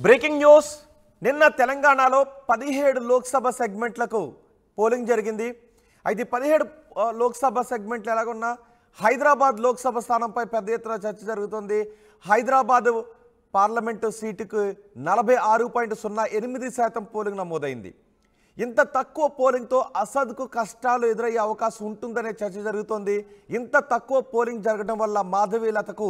Breaking news నిన్న తెలంగాణలో 17 Lok Sabha సెగ్మెంట్లకు polling జరిగింది. అయితే 17 లోక్సభ సెగ్మెంట్లు ఎలాగున్నా హైదరాబాద్ లోక్సభ స్థానంపై పెద్ద ఎత్తున చర్చ జరుగుతుంది. హైదరాబాద్ పార్లమెంటు సీటుకు 46.08% పోలింగ్ నమోదైంది. ఇంత తక్కువ పోలింగ్తో అసద్కు కష్టాలు ఎదురయ్యే అవకాశం ఉంటుందనే చర్చ జరుగుతోంది. ఇంత తక్కువ పోలింగ్ జరగడం వల్ల మాధవీలతకు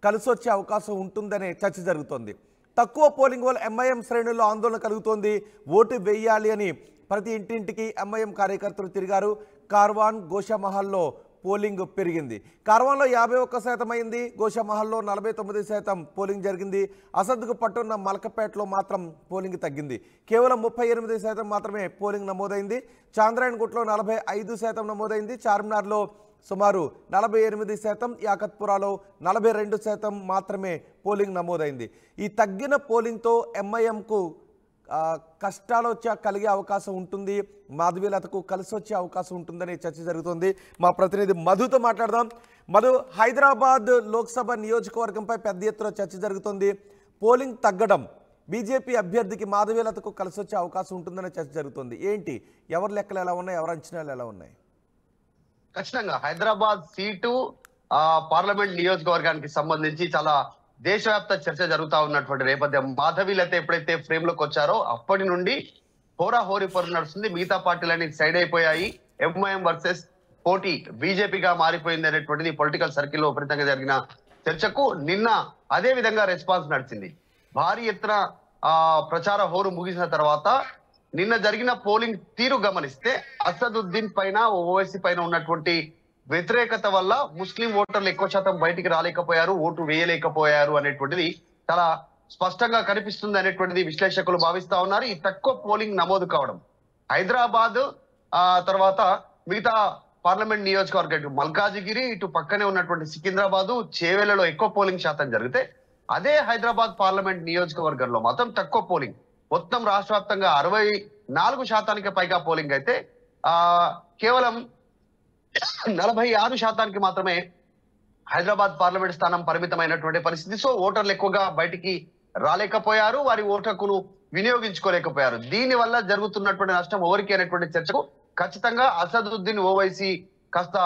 కలిసి వచ్చే అవకాశం ఉంటుందనే చర్చ జరుగుతోంది. తక్కువ పోలింగ్ వల్ల ఎంఐఎం శ్రేణుల్లో ఆందోళన కలుగుతోంది. ఓటు వేయాలి అని ప్రతి ఇంటింటికి ఎంఐఎం కార్యకర్తలు తిరిగారు. కార్వాన్ గోషామహల్లో పోలింగ్ పెరిగింది. కార్వాన్లో 51% అయింది. గోషామహల్లో 49% పోలింగ్ జరిగింది. అసద్కు పట్టున్న మలకపేటలో మాత్రం పోలింగ్ తగ్గింది. కేవలం 38% మాత్రమే పోలింగ్ నమోదైంది. చాంద్రాయణగుట్లో 45% నమోదైంది. చార్మినార్లో సుమారు 48%, యాకత్పురాలో 42% మాత్రమే పోలింగ్ నమోదైంది. ఈ తగ్గిన పోలింగ్తో ఎంఐఎంకు కష్టాలు కలిగే అవకాశం ఉంటుంది, మాధవీలతకు కలిసి వచ్చే అవకాశం ఉంటుందని చర్చ జరుగుతుంది. మా ప్రతినిధి మధుతో మాట్లాడదాం. మధు, హైదరాబాద్ లోక్సభ నియోజకవర్గంపై పెద్ద ఎత్తున చర్చ జరుగుతుంది. పోలింగ్ తగ్గడం బీజేపీ అభ్యర్థికి మాధవీలతకు కలిసి వచ్చే అవకాశం ఉంటుందనే చర్చ జరుగుతుంది. ఏంటి, ఎవరి లెక్కలు ఎలా ఉన్నాయి, ఎవరి అంచనాలు ఎలా ఉన్నాయి? ఖచ్చితంగా హైదరాబాద్ సీటు పార్లమెంట్ నియోజకవర్గానికి సంబంధించి చాలా దేశవ్యాప్త చర్చ జరుగుతా ఉన్నటువంటి నేపథ్యం. మాధవీలత ఎప్పుడైతే ఫ్రేమ్ లోకి వచ్చారో అప్పటి నుండి హోరాహోరీ పరుగు నడుస్తుంది. మిగతా పార్టీలన్నీ సైడ్ అయిపోయాయి. ఎంఐఎం వర్సెస్ పోటీ బీజేపీగా మారిపోయింది అనేటువంటిది పొలిటికల్ సర్కిల్లో విపరీతంగా జరిగిన చర్చకు నిన్న అదే విధంగా రెస్పాన్స్ నడిచింది. భారీ ఎత్తున ప్రచార హోరు ముగిసిన తర్వాత నిన్న జరిగిన పోలింగ్ తీరు గమనిస్తే అసదుద్దీన్ పైన, ఓవైసీ పైన ఉన్నటువంటి వ్యతిరేకత వల్ల ముస్లిం ఓటర్లు ఎక్కువ శాతం బయటికి రాలేకపోయారు, ఓటు వేయలేకపోయారు అనేటువంటిది చాలా స్పష్టంగా కనిపిస్తుంది అనేటువంటిది విశ్లేషకులు భావిస్తా ఉన్నారు. ఈ తక్కువ పోలింగ్ నమోదు కావడం హైదరాబాద్ తర్వాత మిగతా పార్లమెంట్ నియోజకవర్గం ఇటు మల్కాజిగిరి, ఇటు పక్కనే ఉన్నటువంటి సికింద్రాబాద్, చేవెళ్లలో ఎక్కువ పోలింగ్ శాతం జరిగితే అదే హైదరాబాద్ పార్లమెంట్ నియోజకవర్గంలో మాత్రం తక్కువ పోలింగ్, మొత్తం రాష్ట్ర వ్యాప్తంగా 64% పైగా పోలింగ్ అయితే కేవలం 46% మాత్రమే హైదరాబాద్ పార్లమెంట్ స్థానం పరిమితమైనటువంటి పరిస్థితి. సో ఓటర్లు ఎక్కువగా బయటికి రాలేకపోయారు, వారి ఓటు హక్కును వినియోగించుకోలేకపోయారు. దీని వల్ల జరుగుతున్నటువంటి నష్టం ఎవరికి అనేటువంటి చర్చకు ఖచ్చితంగా అసదుద్దీన్ ఓవైసీ కాస్త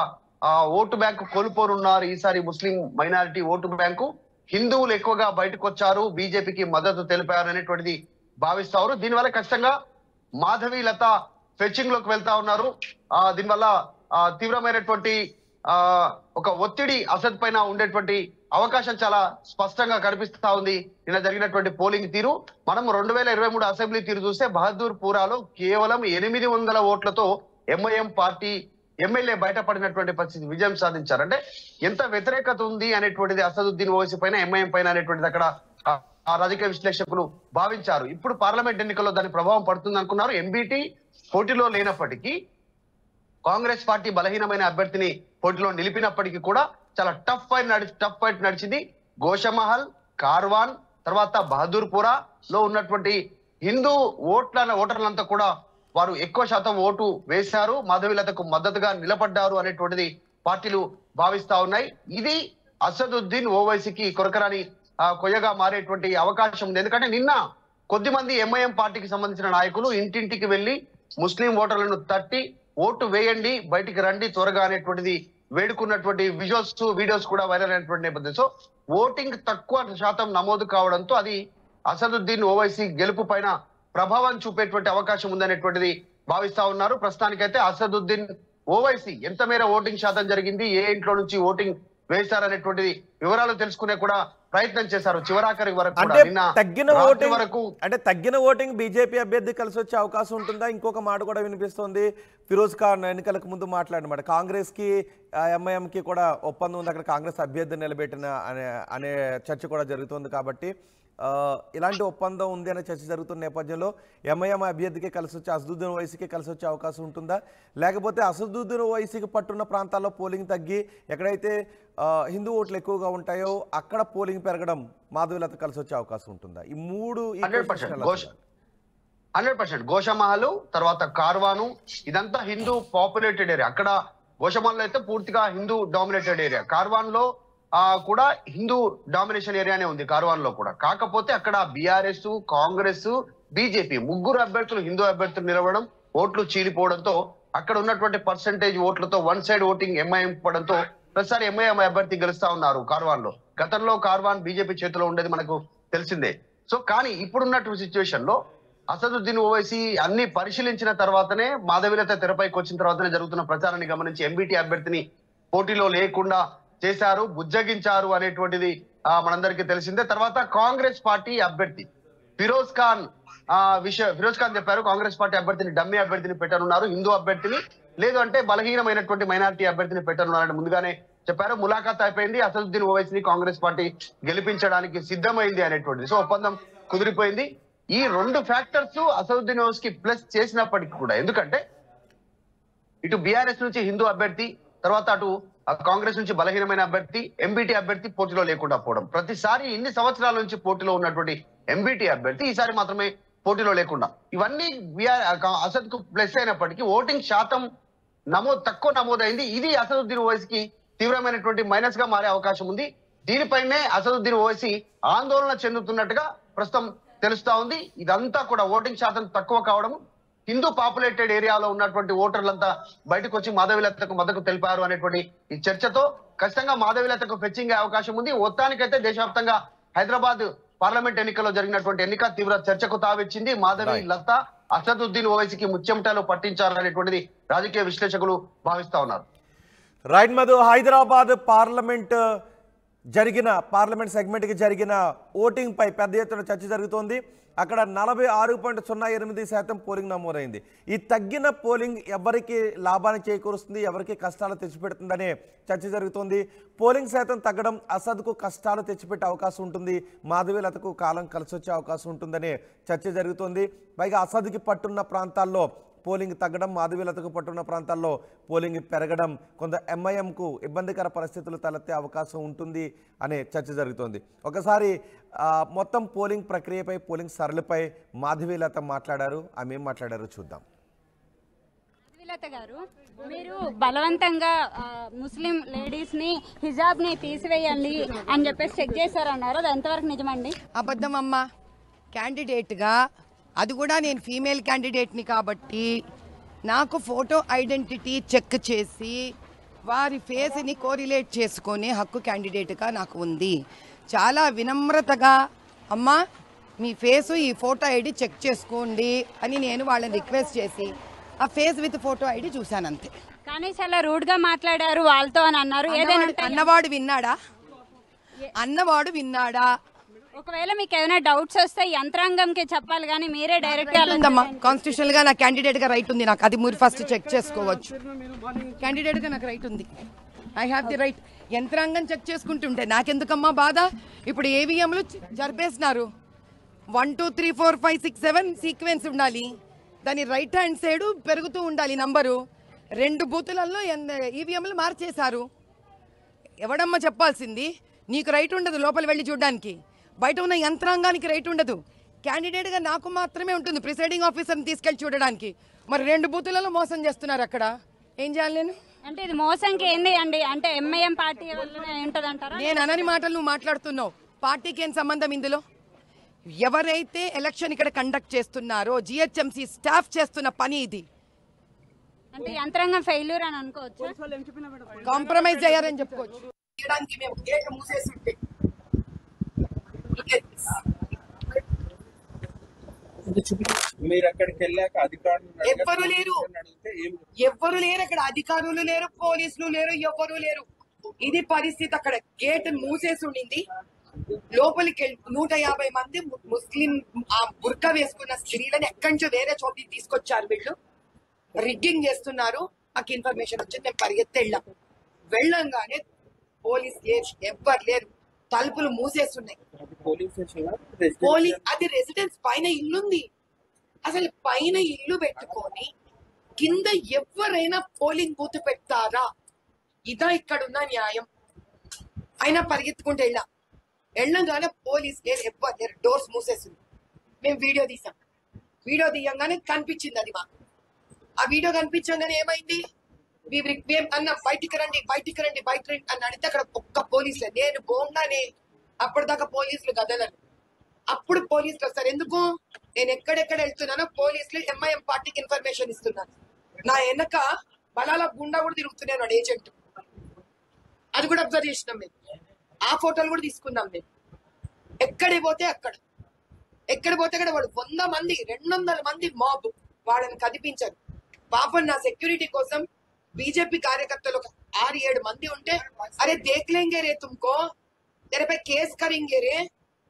ఓటు బ్యాంకు కోల్పోనున్నారు. ఈసారి ముస్లిం మైనారిటీ ఓటు బ్యాంకు, హిందువులు ఎక్కువగా బయటకు వచ్చారు, బీజేపీకి మద్దతు తెలిపారు అనేటువంటిది భావిస్తారు. దీనివల్ల ఖచ్చితంగా మాధవీలత ఫెచ్చింగ్ లోకి వెళ్తా ఉన్నారు. దీనివల్ల తీవ్రమైనటువంటి ఒక ఒత్తిడి అసద్ పైన ఉండేటువంటి అవకాశం చాలా స్పష్టంగా కనిపిస్తా ఉంది. నిన్న జరిగినటువంటి పోలింగ్ తీరు మనం 2023 అసెంబ్లీ తీరు చూస్తే బహదూర్ పురాలో కేవలం 800 ఓట్లతో ఎంఐఎం పార్టీ ఎమ్మెల్యే బయటపడినటువంటి పరిస్థితి, విజయం సాధించారు. అంటే ఎంత వ్యతిరేకత ఉంది అనేటువంటిది అసదుద్దీన్ ఓవైసీ పైన, ఎంఐఎం పైన అనేటువంటిది అక్కడ రాజకీయ విశ్లేషకులు భావించారు. ఇప్పుడు పార్లమెంట్ ఎన్నికల్లో దాని ప్రభావం పడుతుంది అనుకున్నారు. ఎంబీటీ పోటీలో లేనప్పటికీ కాంగ్రెస్ పార్టీ బలహీనమైన అభ్యర్థిని పోటీలో నిలిపినప్పటికీ కూడా చాలా టఫ్ ఫైట్ నడిచింది. గోషామహల్, కార్వాన్, తర్వాత బహదూర్పురా లో ఉన్నటువంటి హిందూ ఓటర్లంతా కూడా వారు ఎక్కువ శాతం ఓటు వేశారు, మాధవీలతకు మద్దతుగా నిలబడ్డారు అనేటువంటిది పార్టీలు భావిస్తా ఉన్నాయి. ఇది అసదుద్దీన్ ఓవైసీకి కొరకరాని కొయ్యగా మారేటువంటి అవకాశం ఉంది. ఎందుకంటే నిన్న కొద్దిమంది ఎంఐఎం పార్టీకి సంబంధించిన నాయకులు ఇంటింటికి వెళ్లి ముస్లిం ఓటర్లను తట్టి ఓటు వేయండి, బయటికి రండి త్వరగా అనేటువంటిది వేడుకున్నటువంటి వీడియోస్ కూడా వైరల్ అయినటువంటి నేపథ్యం. సో ఓటింగ్ తక్కువ శాతం నమోదు కావడంతో అది అసదుద్దీన్ ఓవైసీ గెలుపు పైన ప్రభావం చూపేటువంటి అవకాశం ఉందనేటువంటిది భావిస్తా ఉన్నారు. ప్రస్తుతానికైతే అసదుద్దీన్ ఓవైసీ ఎంత మేర ఓటింగ్ శాతం జరిగింది, ఏ ఇంట్లో నుంచి ఓటింగ్ వేశారనేటువంటిది వివరాలు తెలుసుకునే కూడా ప్రయత్నం చేశారు. చివరాఖరి వరకు తగ్గిన ఓటింగ్ బీజేపీ అభ్యర్థి కలిసి వచ్చే అవకాశం ఉంటుందా? ఇంకొక మాట కూడా వినిపిస్తోంది. ఫిరోజ్ ఖాన్ ఎన్నికలకు ముందు మాట్లాడినమాట, కాంగ్రెస్ కి ఎంఐఎం కి కూడా ఒప్పందం ఉంది, అక్కడ కాంగ్రెస్ అభ్యర్థి నిలబెట్టిన అనే చర్చ కూడా జరుగుతుంది. కాబట్టి ఇలాంటి ఒప్పందం ఉంది అనే చర్చ జరుగుతున్న నేపథ్యంలో ఎంఐఎం అభ్యర్థికి కలిసి వచ్చే, అసదుద్దీన్ ఓవైసీకి కలిసి వచ్చే అవకాశం ఉంటుందా? లేకపోతే అసదుద్దీన్ ఓవైసీకి పట్టున్న ప్రాంతాల్లో పోలింగ్ తగ్గి ఎక్కడైతే హిందూ ఓట్లు ఎక్కువగా ఉంటాయో అక్కడ పోలింగ్ పెరగడం మాధవీలత కలిసి వచ్చే అవకాశం ఉంటుందా? ఈ మూడు 100% గోషామహల్, తర్వాత కార్వాను, ఇదంతా హిందూ పాపులేటెడ్ ఏరియా. అక్కడ గోషామహల్ అయితే పూర్తిగా హిందూ డామినేటెడ్ ఏరియా. కార్వాన్ లో కూడా హిందూ డామినేషన్ ఏరియానే ఉంది కార్వాన్ లో కూడా. కాకపోతే అక్కడ బీఆర్ఎస్, కాంగ్రెస్, బీజేపీ ముగ్గురు అభ్యర్థులు హిందూ అభ్యర్థులు నిలవడం, ఓట్లు చీలిపోవడంతో అక్కడ ఉన్నటువంటి పర్సంటేజ్ ఓట్లతో వన్ సైడ్ ఓటింగ్ ఎంఐఎం పడంతో ప్రతిసారి ఎంఐఎం అభ్యర్థి గెలుస్తా ఉన్నారు కార్వాన్ లో. గతంలో కార్వాన్ బీజేపీ చేతిలో ఉండేది మనకు తెలిసిందే. సో కానీ ఇప్పుడున్నటువంటి సిచ్యువేషన్ లో అసదుద్దీన్ ఓవైసీ అన్ని పరిశీలించిన తర్వాతనే, మాధవీలత తెరపైకి వచ్చిన తర్వాతనే జరుగుతున్న ప్రచారాన్ని గమనించి ఎంబీటీ అభ్యర్థిని పోటీలో లేకుండా చేశారు, బుజ్జగించారు అనేటువంటిది మనందరికీ తెలిసిందే. తర్వాత కాంగ్రెస్ పార్టీ అభ్యర్థి ఫిరోజ్ ఖాన్ చెప్పారు, కాంగ్రెస్ పార్టీ అభ్యర్థిని డమ్మీ అభ్యర్థిని పెట్టనున్నారు, హిందూ అభ్యర్థిని లేదు అంటే బలహీనమైనటువంటి మైనారిటీ అభ్యర్థిని పెట్టనున్నారని ముందుగానే చెప్పారు. ములాఖాత్ అయిపోయింది, అసదుద్దీన్ ఓవైసీని కాంగ్రెస్ పార్టీ గెలిపించడానికి సిద్ధమైంది అనేటువంటిది. సో ఒప్పందం కుదిరిపోయింది. ఈ రెండు ఫ్యాక్టర్స్ అసదుద్దీన్ ఓవైసీకి ప్లస్ చేసినప్పటికీ కూడా, ఎందుకంటే ఇటు బీఆర్ఎస్ నుంచి హిందూ అభ్యర్థి, తర్వాత అటు కాంగ్రెస్ నుంచి బలహీనమైన అభ్యర్థి, ఎంబీటీ అభ్యర్థి పోటీలో లేకుండా పోవడం, ప్రతిసారి ఇన్ని సంవత్సరాల నుంచి పోటీలో ఉన్నటువంటి ఎంబీటీ అభ్యర్థి ఈసారి మాత్రమే పోటీలో లేకుండా, ఇవన్నీ అసద్ కు ప్లస్ అయినప్పటికీ ఓటింగ్ శాతం తక్కువ నమోదైంది. ఇది అసదుద్దీన్ ఓవైసీకి తీవ్రమైనటువంటి మైనస్ గా మారే అవకాశం ఉంది. దీనిపైనే అసదుద్దీన్ ఓవైసీ ఆందోళన చెందుతున్నట్టుగా ప్రస్తుతం తెలుస్తా ఉంది. ఇదంతా కూడా ఓటింగ్ శాతం తక్కువ కావడం, హిందూ పాపులేటెడ్ ఏరియాలో ఉన్నటువంటి ఓటర్లంతా బయటకు వచ్చి మాధవీలతకు మద్దతు తెలిపారు అనేటువంటి ఈ చర్చతో ఖచ్చితంగా మాధవీలతకు ఫెచ్చింగ్ అవకాశం ఉంది. మొత్తానికైతే దేశవ్యాప్తంగా హైదరాబాద్ పార్లమెంట్ ఎన్నికల్లో జరిగినటువంటి ఎన్నిక తీవ్ర చర్చకు తావిచ్చింది. మాధవి లత అసదుద్దీన్ ఓవైసీకి ముచ్చెమటలు పట్టించారనేటువంటిది రాజకీయ విశ్లేషకులు భావిస్తా ఉన్నారు. రైట్ మధు, హైదరాబాద్ పార్లమెంట్ సెగ్మెంట్కి జరిగిన ఓటింగ్ పై పెద్ద ఎత్తున చర్చ జరుగుతోంది. అక్కడ 46.08% పోలింగ్ నమోదైంది. ఈ తగ్గిన పోలింగ్ ఎవరికి లాభాన్ని చేకూరుస్తుంది, ఎవరికి కష్టాలు తెచ్చిపెడుతుందనే చర్చ జరుగుతోంది. పోలింగ్ శాతం తగ్గడం అసద్కు కష్టాలు తెచ్చిపెట్టే అవకాశం ఉంటుంది, మాధవీలతకు కాలం కలిసి వచ్చే అవకాశం ఉంటుందనే చర్చ జరుగుతోంది. పైగా అసద్కి పట్టున్న ప్రాంతాల్లో పోలింగ్ తగ్గడం, మాధవీలతకు పట్టున్న ప్రాంతాల్లో పోలింగ్ పెరగడం కొంత ఎంఐఎంకు ఇబ్బందికర పరిస్థితులు తలెత్తే అవకాశం ఉంటుంది అనే చర్చ జరుగుతోంది. ఒకసారి మొత్తం పోలింగ్ ప్రక్రియపై, పోలింగ్ సరళిపై మాధవీలత మాట్లాడారు. ఆమె ఏం మాట్లాడారో చూద్దాం. మాధవీలత గారు, మీరు బలవంతంగా ముస్లిం లేడీస్ ని హిజాబ్ ని తీసివేయండి అని చెప్పేసి చెక్ చేశారన్నారు, అది ఎంతవరకు నిజమండి? అబద్ధం అమ్మా. క్యాండిడేట్గా, అది కూడా నేను ఫీమేల్ క్యాండిడేట్ని కాబట్టి నాకు ఫోటో ఐడెంటిటీ చెక్ చేసి వారి ఫేస్ని కోరిలేట్ చేసుకునే హక్కు క్యాండిడేట్గా నాకు ఉంది. చాలా వినమ్రతగా అమ్మా మీ ఫేసు ఈ ఫోటో ఐడి చెక్ చేసుకోండి అని నేను వాళ్ళని రిక్వెస్ట్ చేసి ఆ ఫేస్ విత్ ఫోటో ఐడి చూశాను అంతే. కానీ చాలా రూడ్ గా మాట్లాడారు వాళ్ళతో అని అన్నారు. అన్నవాడు విన్నాడా? ఒకవేళ మీకు ఏమైనా డౌట్స్ వస్తే యంత్రాంగంకి చెప్పాలి, కానీ మీరే డైరెక్ట్ గా కాన్స్టిట్యూషనల్ గా నా క్యాండిడేట్ గా రైట్ ఉంది, నాకు అది మీరు ఫస్ట్ చెక్ చేసుకోవచ్చు. క్యాండిడేట్ గా నాకు రైట్ ఉంది, ఐ హ్యావ్ ది రైట్. యంత్రాంగం చెక్ చేసుకుంటుంటే నాకెందుకమ్మా బాధ? ఇప్పుడు ఏవిఎంలు జరిపేసినారు, 1 2 3 4 5 6 7 సీక్వెన్స్ ఉండాలి, దాని రైట్ హ్యాండ్ సైడ్ పెరుగుతూ ఉండాలి నంబరు. 2 బూతులలో ఈవీఎంలు మార్చేశారు. ఎవడమ్మా చెప్పాల్సింది? నీకు రైట్ ఉండదు లోపల వెళ్ళి చూడడానికి, బయట ఉన్న యంత్రాంగానికి రైట్ ఉండదు. క్యాండిడేట్గా నాకు మాత్రమే ఉంటుంది ప్రిసైడింగ్ ఆఫీసర్ని తీసుకెళ్లి చూడడానికి. మరి 2 బూతులలో మోసం చేస్తున్నారు, అక్కడ ఏం చేయాలి నేను? అంటే ఇది మోసంకి ఏంది అండి? అంటే ఎంఐఎం పార్టీ వల్లనే ఉంటదంటారా? నేను అనని మాటలు నువ్వు మాట్లాడుతున్నావు. పార్టీకి ఏం సంబంధం ఇందులో? ఎవరైతే ఎలక్షన్ ఇక్కడ కండక్ట్ చేస్తున్నారో జిహెచ్ఎంసీ స్టాఫ్ చేస్తున్న పని ఇది. అంటే యంత్రాంగం ఫెయిల్యూర్ అని అనుకోవచ్చు, కాంప్రమైజ్ అయ్యారని చెప్పుకోవచ్చు. మీరు అక్కడికి వెళ్ళాక అధికారులు ఎవ్వరు లేరు అక్కడ, అధికారులు లేరు, పోలీసులు లేరు, ఎవ్వరు లేరు. ఇది పరిస్థితి. అక్కడ గేట్ మూసేసి ఉండింది. లోపలికి 150 మంది ముస్లిం ఆ బుర్కా వేసుకున్న స్త్రీలను ఎక్కడి నుంచో వేరే చోటికి తీసుకొచ్చారు. వీళ్ళు రిగ్గింగ్ చేస్తున్నారు. మాకు ఇన్ఫర్మేషన్ వచ్చింది, మేము పరిగెత్తి వెళ్ళంగానే పోలీస్ లేరు, ఎవ్వరు లేరు, తలుపులు మూసేస్తున్నాయి. అది రెసిడెన్స్ పైన ఇల్లుంది. అసలు పైన ఇల్లు పెట్టుకొని కింద ఎవరైనా పోలింగ్ బూత్ పెడతారా? ఇదా ఇక్కడున్న న్యాయం? అయినా పరిగెత్తుకుంటూ వెళ్ళంగానే పోలీస్ లేరు, ఎవ్వరు లేరు, డోర్స్ మూసేస్తుంది. మేము వీడియో తీసాం. వీడియో తీయంగానే కనిపించింది అది మాకు. ఆ వీడియో కనిపించగానే ఏమైంది? అన్న బయటికి రండి అని అడిగితే అక్కడ ఒక్క పోలీసులే. నేను పోగానే అప్పటిదాకా పోలీసులు కదలను. అప్పుడు పోలీసులు వస్తారు. ఎందుకు? నేను ఎక్కడెక్కడ వెళ్తున్నానో పోలీసులు ఎంఐఎం పార్టీకి ఇన్ఫర్మేషన్ ఇస్తున్నాను. నా వెనక బలాల గుండా కూడా తిరుగుతున్నాను వాడు ఏజెంట్. అది కూడా అబ్జర్వ్ చేసినాం మేము. ఆ ఫోటోలు కూడా తీసుకున్నాం మేము. ఎక్కడికి పోతే అక్కడ వాడు 100 మంది 200 మంది మాబ్ వాళ్ళని కనిపించారు. పాపం నా సెక్యూరిటీ కోసం బీజేపీ కార్యకర్తలు ఒక 6-7 మంది ఉంటే, అరే దేఖ్లేంగే రే తుమ్కో, తెరపై కేసు కరింగే రే,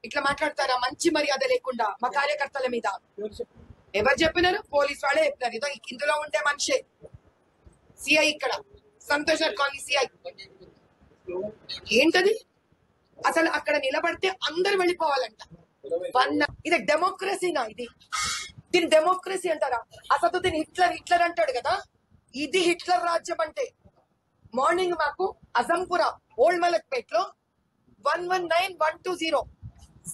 ఇట్లా మాట్లాడతారా మంచి మర్యాద లేకుండా మా కార్యకర్తల మీద? ఎవరు చెప్పినారు? పోలీసు వాళ్ళే చెప్పినారు. ఇదో ఇందులో ఉండే మనిషే సిఐ, ఇక్కడ సంతోష్ కాలనీ సిఐ. ఏంటది అసలు? అక్కడ నిలబడితే అందరు వెళ్ళిపోవాలంట. ఇది డెమోక్రసీనా? దీని డెమోక్రసీ అంటారా? అసలు దీని హిట్లర్ అంటాడు కదా, ఇది హిట్లర్ రాజ్యం అంటే. మార్నింగ్ మాకు అజంపుర ఓల్డ్ మలక్పేట్ లో 119-120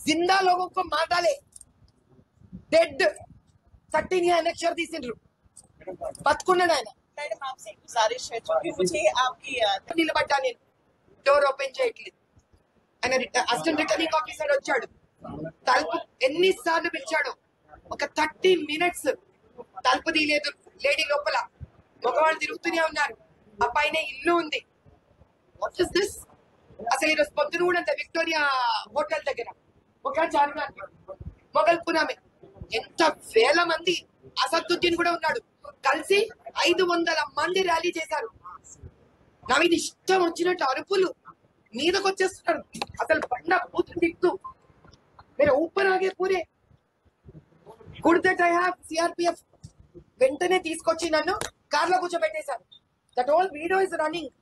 जिंदा लोगों को मार डाले, डेड 13 ईयर अक्षर తీసిండ్రు. బతుకున్నాడు ఆయన. मैडम आपसे एक गुजारिश है, क्योंकि मुझे आपकी నిలబడ్డా నేను, డోర్ ఓపెన్ చేయట్లేదు. ఆయన అసిస్టెంట్ రిటర్నింగ్ ఆఫీసర్ వచ్చాడు. తలుపు ఎన్నిసార్లు పిలిచాడు, ఒక 30 minutes తలుపు తీయలేదు. లేడీ లోపల, మగవాళ్ళు తిరుగుతూనే ఉన్నారు. ఆ పైన ఇల్లు ఉంది. What is this? అసలు ఈరోజు పొద్దున కూడా అంత విక్టోరియా హోటల్ దగ్గర ఒక చార్మినార్ మొగల్పురమే ఎంత వేల మంది, అసదుద్దీన్ కూడా ఉన్నాడు, కలిసి 500 మంది ర్యాలీ చేశారు. నా మీద ఇష్టం వచ్చినట్టు అరుపులు, మీదకి వచ్చేస్తున్నారు. అసలు బండ కూతురు తిట్టు, మీరు ఊపర్ ఆగే పూరే. Good that I have CRPF. వెంటనే తీసుకొచ్చి నన్ను కార్లో కూర్చోబెట్టేశారు. That whole video is running.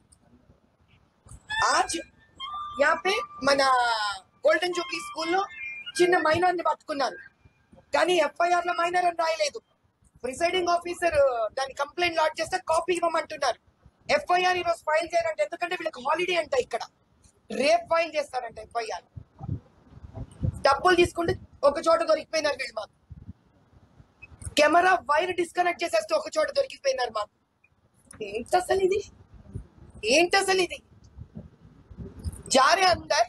ఆజ్ యాపే మన గోల్డెన్ జూబ్లీ స్కూల్లో చిన్న మైనర్ ని పట్టుకున్నారు, కానీ ఎఫ్ఐఆర్ లో మైనర్ అని రాయలేదు. ప్రిసైడింగ్ ఆఫీసర్ దాని కంప్లైంట్ లాడ్జ్ చేస్తే కాపీ ఇవ్వమంటున్నారు. ఎఫ్ఐఆర్ ఈరోజు ఫైల్ చేయాలంటే, ఎందుకంటే వీళ్ళకి హాలిడే అంట. ఇక్కడ రేపు ఫైల్ చేస్తారంట ఎఫ్ఐఆర్. డబ్బులు తీసుకుంటే ఒక చోట దొరికిపోయినారు వీళ్ళు మాకు. కెమెరా వైర్ డిస్కనెక్ట్ చేసేస్తే ఒక చోట దొరికిపోయినారు మాకు. ఏంటి అసలు ఇది? జారే అందర్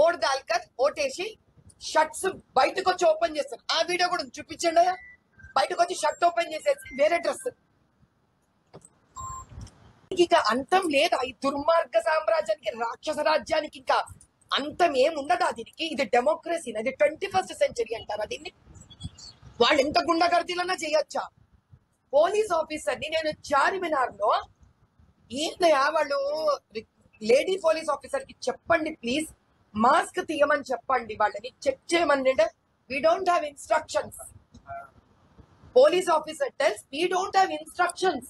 ఓట్ దాల్కర్ ఓటేసి షర్ట్స్ బయటకు వచ్చి ఓపెన్ చేస్తారు. ఆ వీడియో కూడా చూపించండి. బయటకు వచ్చి షర్ట్ ఓపెన్ చేసేసి వేరే డ్రెస్. ఇంకా అంతం లేదా ఈ దుర్మార్గ సామ్రాజ్యానికి, రాక్షస రాజ్యానికి? ఇంకా అంతం ఏముండదా దీనికి? ఇది డెమోక్రసీ, అది 21st century అంటారా దీన్ని? వాళ్ళు ఎంత గుండాగర్దీలన్నా చేయొచ్చా? పోలీస్ ఆఫీసర్ ని నేను చార్మినార్ లో ఏంటయా, వాళ్ళు లేడీ పోలీస్ ఆఫీసర్ కి చెప్పండి ప్లీజ్, మాస్క్ తీయమని చెప్పండి, వాళ్ళని చెక్ చేయమని. We don't have instructions. Police officer tells we don't have instructions.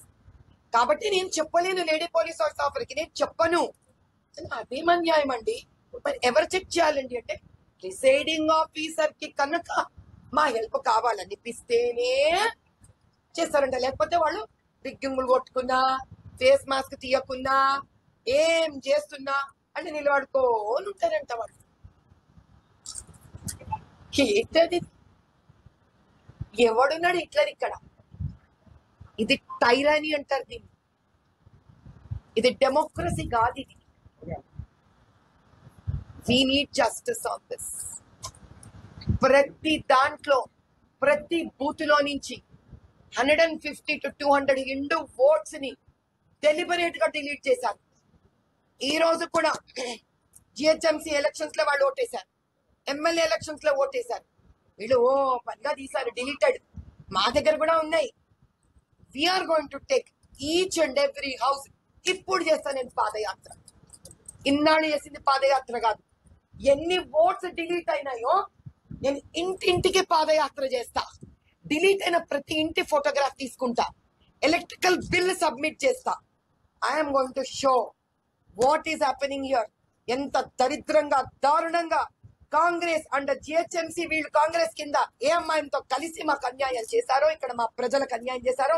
కాబట్టి నేను చెప్పలేను లేడీ పోలీస్ ఆఫీసర్ కి, నేను చెప్పను. అదేం అన్యాయం అండి. మరి ఎవరు చెక్ చేయాలండి అంటే, ప్రిసైడింగ్ ఆఫీసర్ కి కనుక మా హెల్ప్ కావాలనిపిస్తేనే చేస్తారంట. లేకపోతే వాళ్ళు రిగ్గింగులు కొట్టుకున్నా, ఫేస్ మాస్క్ తీయకున్నా, ఏం చేస్తున్నా అంటే నిలబడుకోని ఉంటారంట వాళ్ళు. ఏంటది? ఎవడున్నాడు హిట్లర్ ఇక్కడ? ఇది టైరానీ అంటారు దీన్ని. ఇది డెమోక్రసీ కాదు. ఇది we need justice on this. ప్రతి దాంట్లో, ప్రతి బూత్ లో నుంచి 150 to 200 హిందూ ఓట్స్ ని డెలిబరేట్ గా డిలీట్ చేశారు. ఈ రోజు కూడా జిహెచ్ఎంసీ ఎలక్షన్స్ లో వాళ్ళు ఓటేశారు, ఎమ్మెల్యే ఎలక్షన్స్ లో ఓటేశారు. వీళ్ళు పనిగా తీశారు, డిలీటెడ్. మా దగ్గర కూడా ఉన్నాయి. We're going to take each and every house. ఇప్పుడు చేస్తాను నేను పాదయాత్ర. ఇన్నాళ్ళు చేసింది పాదయాత్ర కాదు. ఎన్ని ఓట్స్ డిలీట్ అయినాయో నేను ఇంటింటికి పాదయాత్ర చేస్తా. డిలీట్ అయిన ప్రతి ఇంటి ఫోటోగ్రాఫ్ తీసుకుంటా, ఎలక్ట్రికల్ బిల్ సబ్మిట్ చేస్తా. I'm going to show what is happening here. ఎంత దరిద్రంగా, దారుణంగా కాంగ్రెస్ అండ్ జిహెచ్ఎంసీ వీళ్ళు కాంగ్రెస్ కింద ఏఎంఐఎంతో కలిసి మాకు అన్యాయం చేశారో, ఇక్కడ మా ప్రజలకు అన్యాయం చేశారో,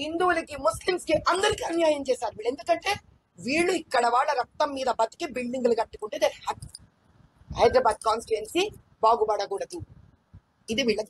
హిందువులకి, ముస్లింస్ కి, అందరికి అన్యాయం చేశారు వీళ్ళు. ఎందుకంటే వీళ్ళు ఇక్కడ వాళ్ళ రక్తం మీద బతికి బిల్డింగ్లు కట్టుకుంటే హైదరాబాద్ కాన్స్టిట్యుయెన్సీ బాగుపడకూడదు. ఇది వీళ్ళ